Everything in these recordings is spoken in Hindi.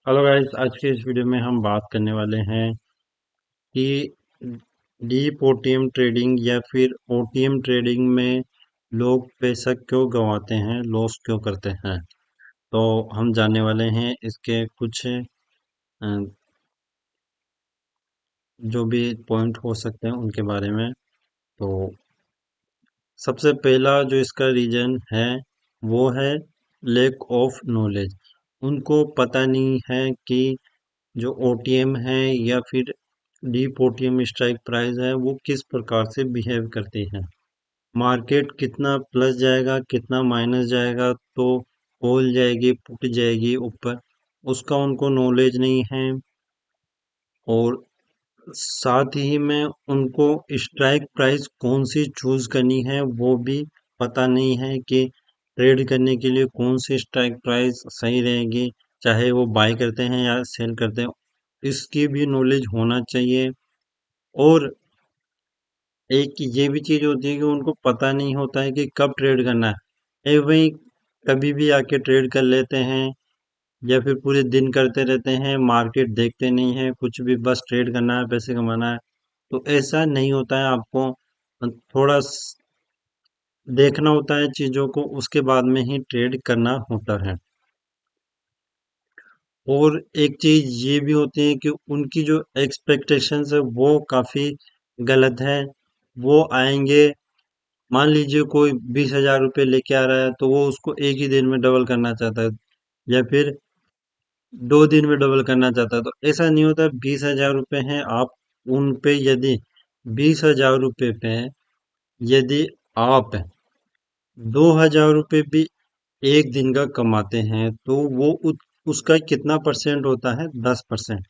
हेलो गाइस, आज के इस वीडियो में हम बात करने वाले हैं कि डीप ओटीएम ट्रेडिंग या फिर ओटीएम ट्रेडिंग में लोग पैसा क्यों गंवाते हैं, लॉस क्यों करते हैं। तो हम जानने वाले हैं इसके कुछ जो भी पॉइंट हो सकते हैं उनके बारे में। तो सबसे पहला जो इसका रीजन है वो है लैक ऑफ नॉलेज। उनको पता नहीं है कि जो ओटीएम है या फिर डीप ओटीएम स्ट्राइक प्राइस है वो किस प्रकार से बिहेव करती है। मार्केट कितना प्लस जाएगा कितना माइनस जाएगा, तो कॉल जाएगी पुट जाएगी ऊपर, उसका उनको नॉलेज नहीं है। और साथ ही में उनको स्ट्राइक प्राइस कौन सी चूज करनी है वो भी पता नहीं है कि ट्रेड करने के लिए कौन सी स्ट्राइक प्राइस सही रहेगी, चाहे वो बाय करते हैं या सेल करते हैं, इसकी भी नॉलेज होना चाहिए। और एक ये भी चीज होती है कि उनको पता नहीं होता है कि कब ट्रेड करना है। वही कभी भी आके ट्रेड कर लेते हैं या फिर पूरे दिन करते रहते हैं, मार्केट देखते नहीं है कुछ भी, बस ट्रेड करना है, पैसे कमाना है। तो ऐसा नहीं होता है, आपको थोड़ा देखना होता है चीजों को, उसके बाद में ही ट्रेड करना होता है। और एक चीज ये भी होती है कि उनकी जो एक्सपेक्टेशंस है वो काफी गलत है। वो आएंगे, मान लीजिए कोई 20,000 रुपये लेके आ रहा है तो वो उसको एक ही दिन में डबल करना चाहता है या फिर 2 दिन में डबल करना चाहता है। तो ऐसा नहीं होता। 20,000 रुपये हैं, आप उन पे यदि 20,000 रुपये पे यदि आप 2,000 रुपये भी एक दिन का कमाते हैं तो वो उसका कितना परसेंट होता है? 10%।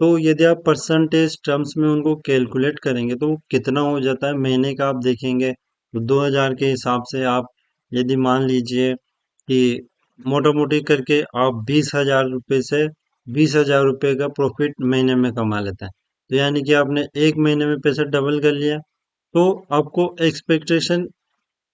तो यदि आप परसेंटेज टर्म्स में उनको कैलकुलेट करेंगे तो वो कितना हो जाता है महीने का, आप देखेंगे तो 2,000 के हिसाब से आप यदि मान लीजिए कि मोटा मोटी करके आप 20,000 रुपये से 20,000 रुपये का प्रॉफिट महीने में कमा लेते हैं, तो यानी कि आपने एक महीने में पैसा डबल कर लिया। तो आपको एक्सपेक्टेशन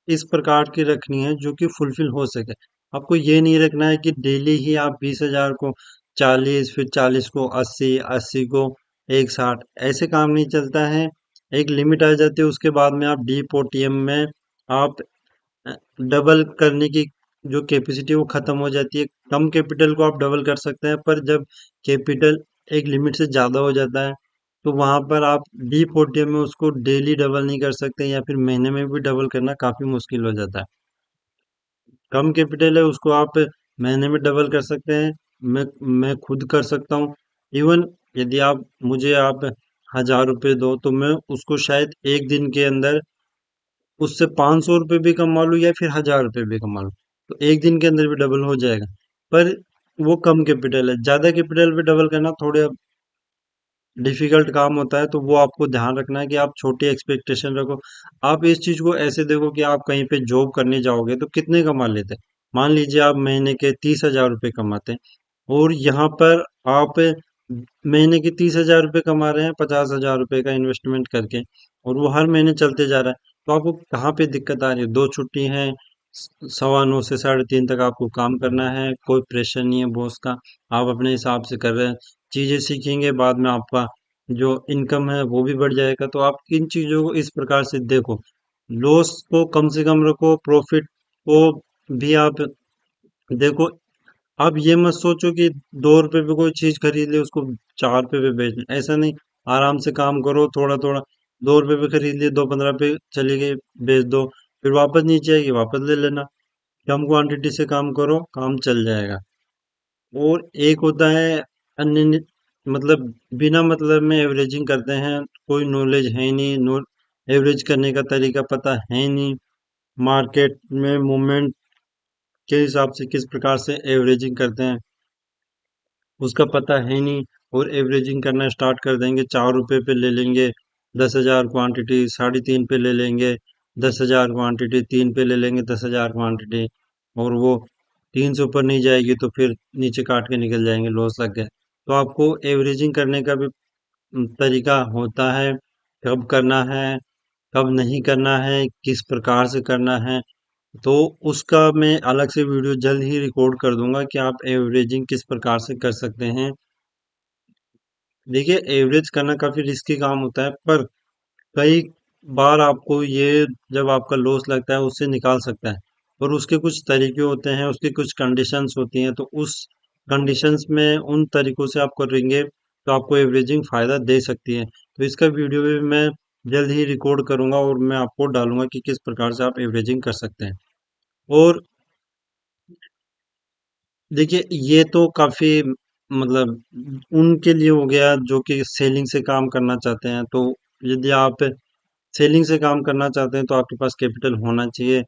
इस प्रकार की रखनी है जो कि फुलफिल हो सके। आपको ये नहीं रखना है कि डेली ही आप 20,000 को 40, फिर 40 को 80, 80 को 160, ऐसे काम नहीं चलता है। एक लिमिट आ जाती है, उसके बाद में आप डीप ओटीएम में आप डबल करने की जो कैपेसिटी वो खत्म हो जाती है। कम कैपिटल को आप डबल कर सकते हैं, पर जब कैपिटल एक लिमिट से ज़्यादा हो जाता है तो वहां पर आप डीप ओटीएम में उसको डेली डबल नहीं कर सकते या फिर महीने में भी डबल करना काफ़ी मुश्किल हो जाता है। कम कैपिटल है उसको आप महीने में डबल कर सकते हैं। मैं मैं खुद कर सकता हूँ। इवन यदि आप 1,000 रुपये दो तो मैं उसको शायद एक दिन के अंदर उससे 500 रुपये भी कमा लूँ या फिर 1,000 रुपये भी कमा लूँ, तो एक दिन के अंदर भी डबल हो जाएगा। पर वो कम कैपिटल है, ज़्यादा कैपिटल पे डबल करना थोड़े डिफिकल्ट काम होता है। तो वो आपको ध्यान रखना है कि आप छोटी एक्सपेक्टेशन रखो। आप इस चीज को ऐसे देखो कि आप कहीं पे जॉब करने जाओगे तो कितने कमा लेते हैं। मान लीजिए आप महीने के 30,000 रुपये कमाते हैं और यहाँ पर आप महीने के 30,000 रुपये कमा रहे हैं 50,000 रुपये का इन्वेस्टमेंट करके, और वो हर महीने चलते जा रहा है। तो आपको कहाँ पे दिक्कत आ रही है? 2 छुट्टी है, 9:15 से 3:30 तक आपको काम करना है, कोई प्रेशर नहीं है बॉस का, आप अपने हिसाब से कर रहे हैं। चीजें सीखेंगे, बाद में आपका जो इनकम है वो भी बढ़ जाएगा। तो आप इन चीजों को इस प्रकार से देखो, लॉस को कम से कम रखो, प्रॉफिट को भी आप देखो। आप ये मत सोचो कि 2 रुपए पे कोई चीज खरीद ले उसको 4 रुपए पे बेच ले, ऐसा नहीं। आराम से काम करो, थोड़ा थोड़ा। 2 रुपए पे खरीद लिए, 2.15 पे चली गई, बेच दो, फिर वापस नीचे आएगी वापस ले लेना। कम क्वांटिटी से काम करो, काम चल जाएगा। और एक होता है अन्य, मतलब बिना मतलब में एवरेजिंग करते हैं, कोई नॉलेज है ही नहीं, एवरेज करने का तरीका पता है ही नहीं, मार्केट में मूवमेंट के हिसाब से किस प्रकार से एवरेजिंग करते हैं उसका पता है ही नहीं। और एवरेजिंग करना स्टार्ट कर देंगे, 4 रुपए पे ले लेंगे 10,000 क्वांटिटी, 3.5 पे ले लेंगे 10,000 क्वांटिटी, 3 पे ले लेंगे 10,000 क्वांटिटी, और वो 3 से ऊपर नहीं जाएगी तो फिर नीचे काट के निकल जाएंगे, लॉस लग गए। तो आपको एवरेजिंग करने का भी तरीका होता है, कब करना है कब नहीं करना है, किस प्रकार से करना है। तो उसका मैं अलग से वीडियो जल्द ही रिकॉर्ड कर दूंगा कि आप एवरेजिंग किस प्रकार से कर सकते हैं। देखिए, एवरेज करना काफी रिस्की काम होता है, पर कई बार आपको ये जब आपका लॉस लगता है उससे निकाल सकता है। और उसके कुछ तरीके होते हैं, उसकी कुछ कंडीशंस होती हैं, तो उस कंडीशंस में उन तरीकों से आप करेंगे तो आपको एवरेजिंग फायदा दे सकती है। तो इसका वीडियो भी मैं जल्द ही रिकॉर्ड करूंगा और मैं आपको डालूंगा कि किस प्रकार से आप एवरेजिंग कर सकते हैं। और देखिए, ये तो काफी मतलब उनके लिए हो गया जो कि सेलिंग से काम करना चाहते हैं। तो यदि आप सेलिंग से काम करना चाहते हैं तो आपके पास कैपिटल होना चाहिए।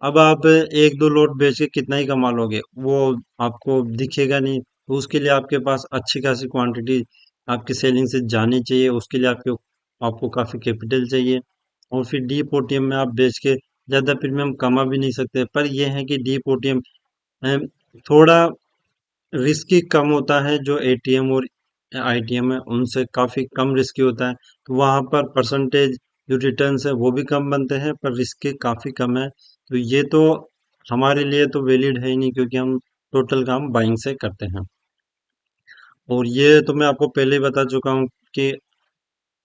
अब आप एक दो लोट बेच के कितना ही कमा लोगे, वो आपको दिखेगा नहीं। तो उसके लिए आपके पास अच्छी खासी क्वांटिटी आपकी सेलिंग से जानी चाहिए। उसके लिए आपको आपको काफी कैपिटल चाहिए। और फिर डीप ओटीएम में आप बेच के ज्यादा प्रीमियम कमा भी नहीं सकते। पर यह है कि डीप ओटीएम थोड़ा रिस्की कम होता है, जो एटीएम और आईटीएम है उनसे काफी कम रिस्की होता है। तो वहां पर परसेंटेज जो रिटर्न्स है वो भी कम बनते हैं, पर रिस्क काफी कम है। तो ये तो हमारे लिए तो वैलिड है ही नहीं, क्योंकि हम टोटल काम बाइंग से करते हैं। और ये तो मैं आपको पहले ही बता चुका हूँ कि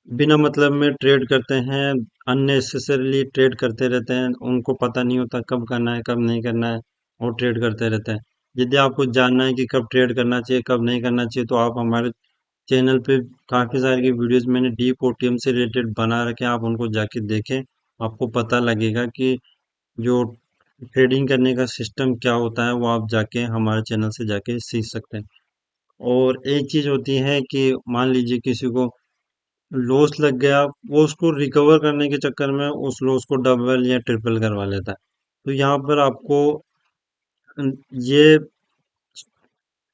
बिना मतलब में ट्रेड करते हैं, अननेसेसरीली ट्रेड करते रहते हैं। उनको पता नहीं होता कब करना है कब नहीं करना है, और ट्रेड करते रहते हैं। यदि आपको जानना है कि कब ट्रेड करना चाहिए कब नहीं करना चाहिए, तो आप हमारे चैनल पे काफी सारे की वीडियोस मैंने डीप ओटीएम से रिलेटेड बना रखे हैं, आप उनको जाके देखें। आपको पता लगेगा कि जो ट्रेडिंग करने का सिस्टम क्या होता है, वो आप जाके हमारे चैनल से जाके सीख सकते हैं। और एक चीज होती है कि मान लीजिए किसी को लॉस लग गया, वो उसको रिकवर करने के चक्कर में उस लॉस को डबल या ट्रिपल करवा लेता है। तो यहाँ पर आपको ये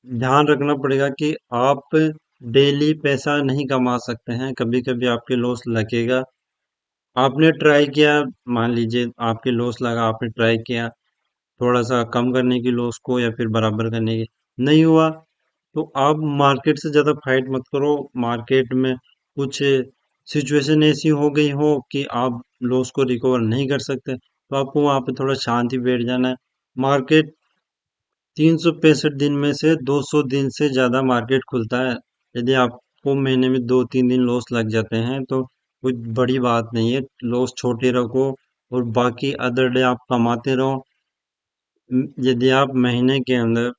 ध्यान रखना पड़ेगा कि आप डेली पैसा नहीं कमा सकते हैं, कभी कभी आपके लॉस लगेगा। आपने ट्राई किया, मान लीजिए आपके लॉस लगा, आपने ट्राई किया थोड़ा सा कम करने की लॉस को या फिर बराबर करने की, नहीं हुआ, तो आप मार्केट से ज़्यादा फाइट मत करो। मार्केट में कुछ सिचुएशन ऐसी हो गई हो कि आप लॉस को रिकवर नहीं कर सकते, तो आपको वहाँ पे थोड़ा शांति बैठ जाना है। मार्केट 365 दिन में से 200 दिन से ज़्यादा मार्केट खुलता है। यदि आपको महीने में 2-3 दिन लॉस लग जाते हैं तो कोई बड़ी बात नहीं है, लॉस छोटे रखो और बाकी अदर डे आप कमाते रहो। यदि आप महीने के अंदर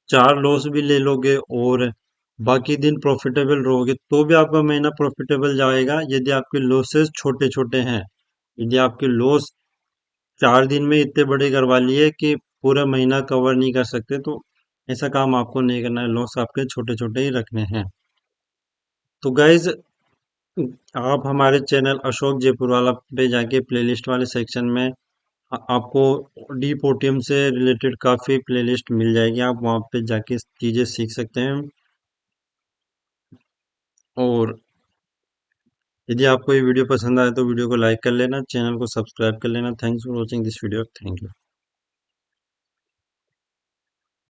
4 लॉस भी ले लोगे और बाकी दिन प्रॉफिटेबल रहोगे, तो भी आपका महीना प्रॉफिटेबल जाएगा, यदि आपके लॉसेस छोटे छोटे हैं। यदि आपके लॉस 4 दिन में इतने बड़े करवा लिए कि पूरा महीना कवर नहीं कर सकते, तो ऐसा काम आपको नहीं करना है, लॉस आपके छोटे छोटे ही रखने हैं। तो गाइज, आप हमारे चैनल अशोक जयपुर वाला पे जाके प्लेलिस्ट वाले सेक्शन में आपको डीप ओटीएम से रिलेटेड काफ़ी प्लेलिस्ट मिल जाएगी, आप वहाँ पे जाके चीज़ें सीख सकते हैं। और यदि आपको ये वीडियो पसंद आए तो वीडियो को लाइक कर लेना, चैनल को सब्सक्राइब कर लेना। Thanks for watching this video, thank you.